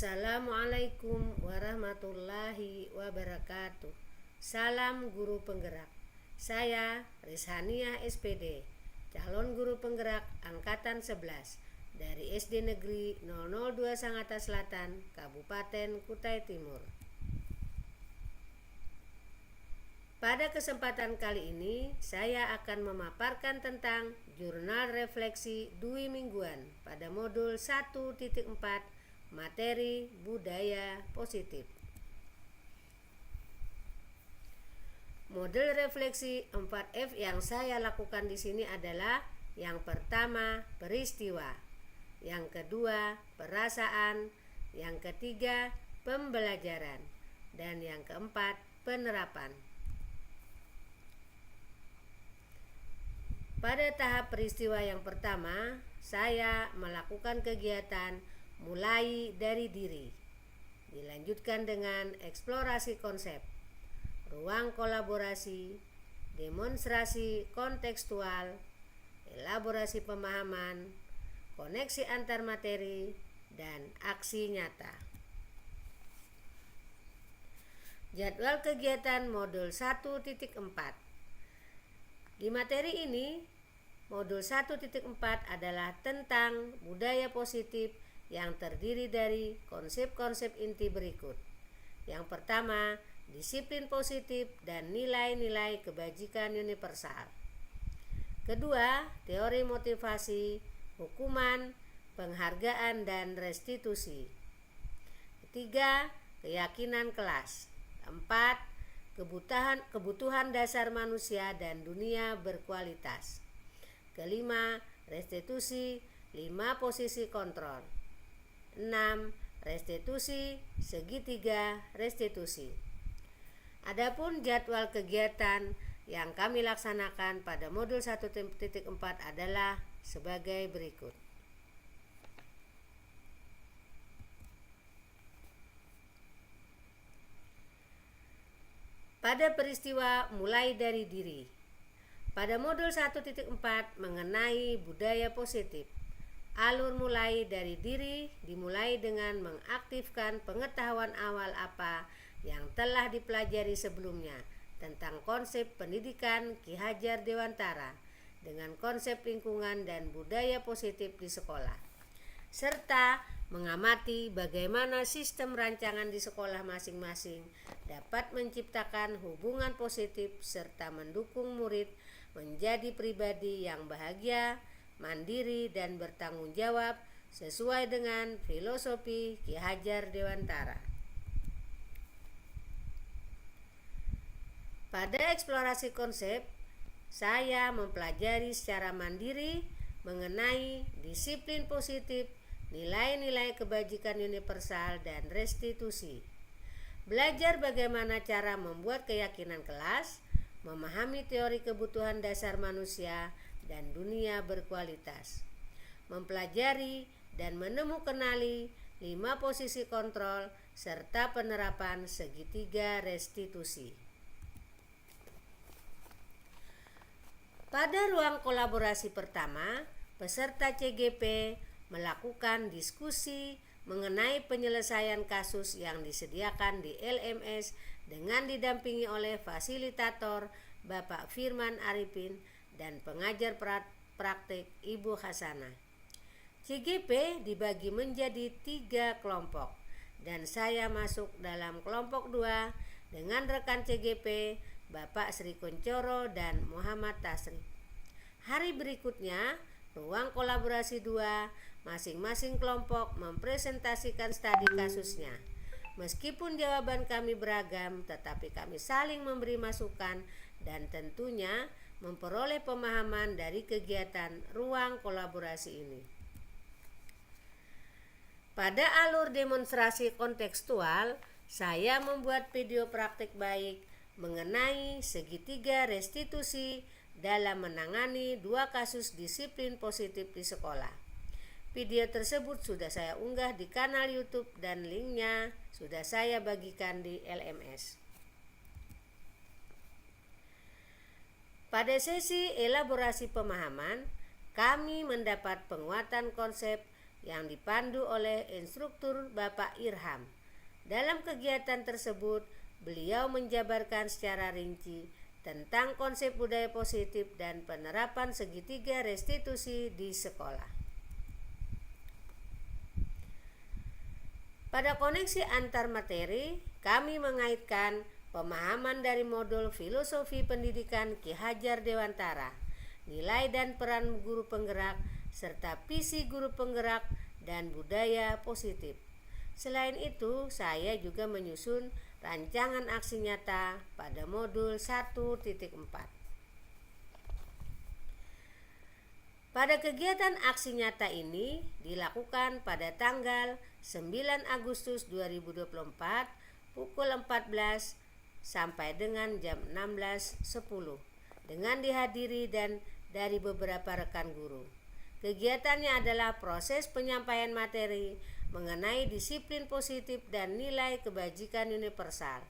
Assalamualaikum warahmatullahi wabarakatuh. Salam guru penggerak. Saya Rizhania SPD, calon guru penggerak angkatan 11 dari SD Negeri 002 Sangatta Selatan, Kabupaten Kutai Timur. Pada kesempatan kali ini, saya akan memaparkan tentang jurnal refleksi Dwi Mingguan pada modul 1.4 materi budaya positif. Model refleksi 4F yang saya lakukan di sini adalah yang pertama peristiwa, yang kedua perasaan, yang ketiga pembelajaran, dan yang keempat penerapan. Pada tahap peristiwa yang pertama, saya melakukan kegiatan mulai dari diri. Dilanjutkan dengan eksplorasi konsep, ruang kolaborasi, demonstrasi kontekstual, elaborasi pemahaman, koneksi antar materi, dan aksi nyata. Jadwal kegiatan modul 1.4. Di materi ini, modul 1.4 adalah tentang budaya positif yang terdiri dari konsep-konsep inti berikut. Yang pertama, disiplin positif dan nilai-nilai kebajikan universal. Kedua, teori motivasi, hukuman, penghargaan, dan restitusi. Ketiga, keyakinan kelas. Keempat, kebutuhan dasar manusia dan dunia berkualitas. Kelima, restitusi 5 posisi kontrol. 6. Restitusi segitiga restitusi. Adapun jadwal kegiatan yang kami laksanakan pada modul 1.4 adalah sebagai berikut. Pada peristiwa mulai dari diri. Pada modul 1.4 mengenai budaya positif. Alur mulai dari diri dimulai dengan mengaktifkan pengetahuan awal apa yang telah dipelajari sebelumnya tentang konsep pendidikan Ki Hajar Dewantara dengan konsep lingkungan dan budaya positif di sekolah, serta mengamati bagaimana sistem rancangan di sekolah masing-masing dapat menciptakan hubungan positif serta mendukung murid menjadi pribadi yang bahagia, mandiri, dan bertanggung jawab sesuai dengan filosofi Ki Hajar Dewantara. Pada eksplorasi konsep, saya mempelajari secara mandiri mengenai disiplin positif, nilai-nilai kebajikan universal, dan restitusi. Belajar bagaimana cara membuat keyakinan kelas, memahami teori kebutuhan dasar manusia dan dunia berkualitas. Mempelajari dan menemukanali 5 posisi kontrol serta penerapan segitiga restitusi. Pada ruang kolaborasi pertama, peserta CGP melakukan diskusi mengenai penyelesaian kasus yang disediakan di LMS dengan didampingi oleh fasilitator Bapak Firman Arifin dan pengajar praktik Ibu Hasanah. CGP dibagi menjadi 3 kelompok dan saya masuk dalam kelompok 2 dengan rekan CGP Bapak Sri Kuncoro dan Muhammad Tasrif. Hari berikutnya, ruang kolaborasi 2, masing-masing kelompok mempresentasikan studi kasusnya. Meskipun jawaban kami beragam, tetapi kami saling memberi masukan dan tentunya memperoleh pemahaman dari kegiatan ruang kolaborasi ini. Pada alur demonstrasi kontekstual, saya membuat video praktik baik mengenai segitiga restitusi dalam menangani 2 kasus disiplin positif di sekolah. Video tersebut sudah saya unggah di kanal YouTube dan linknya sudah saya bagikan di LMS. Pada sesi elaborasi pemahaman, kami mendapat penguatan konsep yang dipandu oleh instruktur Bapak Irham. Dalam kegiatan tersebut, beliau menjabarkan secara rinci tentang konsep budaya positif dan penerapan segitiga restitusi di sekolah. Pada koneksi antar materi, kami mengaitkan pemahaman dari modul Filosofi Pendidikan Ki Hajar Dewantara, nilai dan peran guru penggerak, serta visi guru penggerak dan budaya positif. Selain itu, saya juga menyusun rancangan aksi nyata pada modul 1.4. Pada kegiatan aksi nyata ini dilakukan pada tanggal 9 Agustus 2024 pukul 14 sampai dengan jam 16.10 dengan dihadiri dan dari beberapa rekan guru. Kegiatannya adalah proses penyampaian materi mengenai disiplin positif dan nilai kebajikan universal,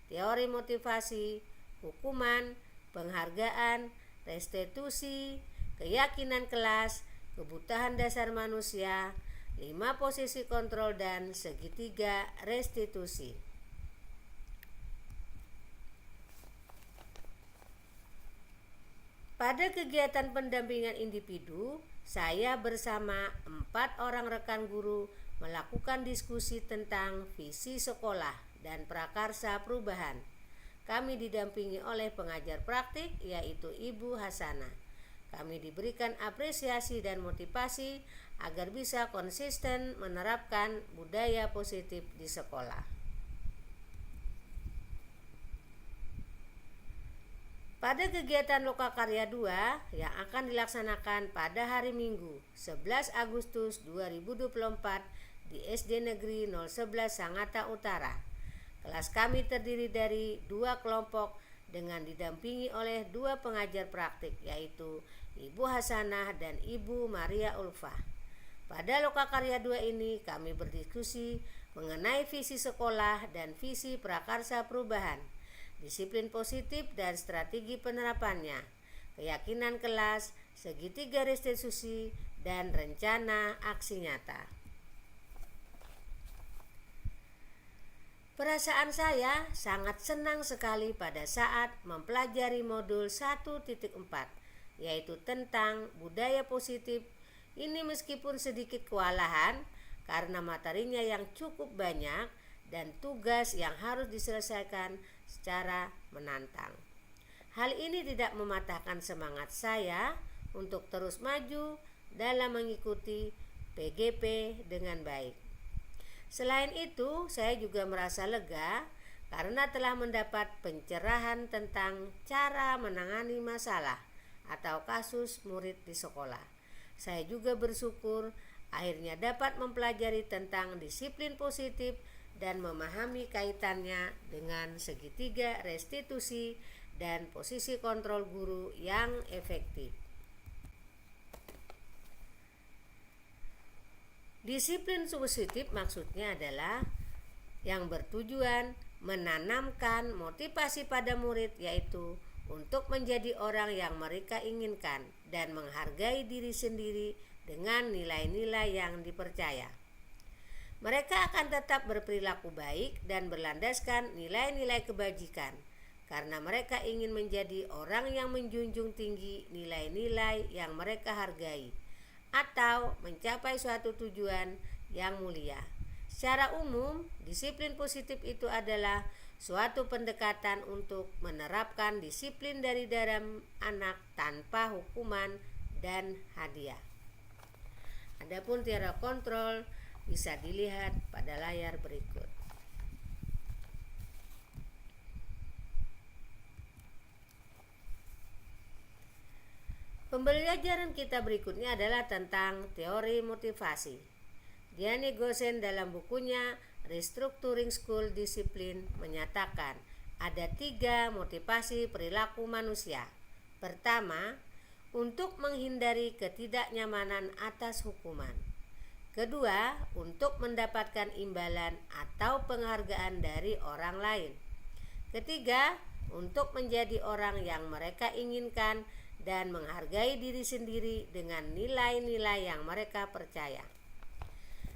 teori motivasi, hukuman, penghargaan, restitusi, keyakinan kelas, kebutuhan dasar manusia, 5 posisi kontrol, dan segitiga restitusi. Pada kegiatan pendampingan individu, saya bersama 4 orang rekan guru melakukan diskusi tentang visi sekolah dan prakarsa perubahan. Kami didampingi oleh pengajar praktik yaitu Ibu Hasanah. Kami diberikan apresiasi dan motivasi agar bisa konsisten menerapkan budaya positif di sekolah. Pada kegiatan Lokakarya 2 yang akan dilaksanakan pada hari Minggu 11 Agustus 2024 di SD Negeri 011 Sangatta Utara, kelas kami terdiri dari 2 kelompok dengan didampingi oleh 2 pengajar praktik yaitu Ibu Hasanah dan Ibu Maria Ulfa. Pada Lokakarya 2 ini kami berdiskusi mengenai visi sekolah dan visi prakarsa perubahan, disiplin positif dan strategi penerapannya, keyakinan kelas, segitiga restitusi, dan rencana aksi nyata. Perasaan saya sangat senang sekali pada saat mempelajari modul 1.4, yaitu tentang budaya positif. Ini meskipun sedikit kewalahan karena materinya yang cukup banyak dan tugas yang harus diselesaikan secara menantang. Hal ini tidak mematahkan semangat saya untuk terus maju dalam mengikuti PGP dengan baik. Selain itu, saya juga merasa lega karena telah mendapat pencerahan tentang cara menangani masalah atau kasus murid di sekolah. Saya juga bersyukur akhirnya dapat mempelajari tentang disiplin positif dan memahami kaitannya dengan segitiga restitusi dan posisi kontrol guru yang efektif. Disiplin positif maksudnya adalah yang bertujuan menanamkan motivasi pada murid, yaitu untuk menjadi orang yang mereka inginkan dan menghargai diri sendiri dengan nilai-nilai yang dipercaya. Mereka akan tetap berperilaku baik dan berlandaskan nilai-nilai kebajikan karena mereka ingin menjadi orang yang menjunjung tinggi nilai-nilai yang mereka hargai atau mencapai suatu tujuan yang mulia. Secara umum, disiplin positif itu adalah suatu pendekatan untuk menerapkan disiplin dari dalam anak tanpa hukuman dan hadiah. Adapun teori kontrol bisa dilihat pada layar berikut. Pembelajaran kita berikutnya adalah tentang teori motivasi. Diane Gosen dalam bukunya Restructuring School Discipline menyatakan ada 3 motivasi perilaku manusia. Pertama, untuk menghindari ketidaknyamanan atas hukuman. Kedua, untuk mendapatkan imbalan atau penghargaan dari orang lain. Ketiga, untuk menjadi orang yang mereka inginkan dan menghargai diri sendiri dengan nilai-nilai yang mereka percaya.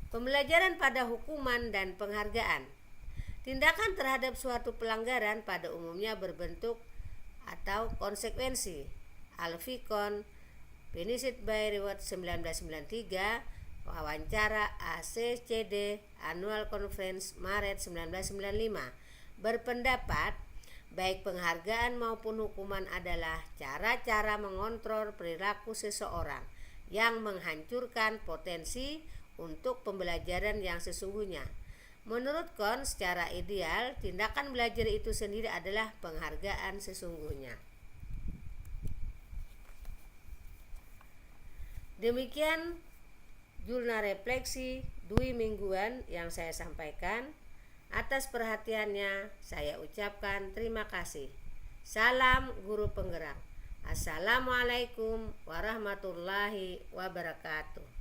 Pembelajaran pada hukuman dan penghargaan. Tindakan terhadap suatu pelanggaran pada umumnya berbentuk atau konsekuensi. Alficon, Punished by Reward 1993, wawancara ACCD Annual Conference Maret 1995, berpendapat baik penghargaan maupun hukuman adalah cara-cara mengontrol perilaku seseorang yang menghancurkan potensi untuk pembelajaran yang sesungguhnya. Menurut Kohn, secara ideal, tindakan belajar itu sendiri adalah penghargaan sesungguhnya. Demikian jurnal refleksi Dwi mingguan yang saya sampaikan. Atas perhatiannya saya ucapkan terima kasih. Salam guru penggerak. Assalamualaikum warahmatullahi wabarakatuh.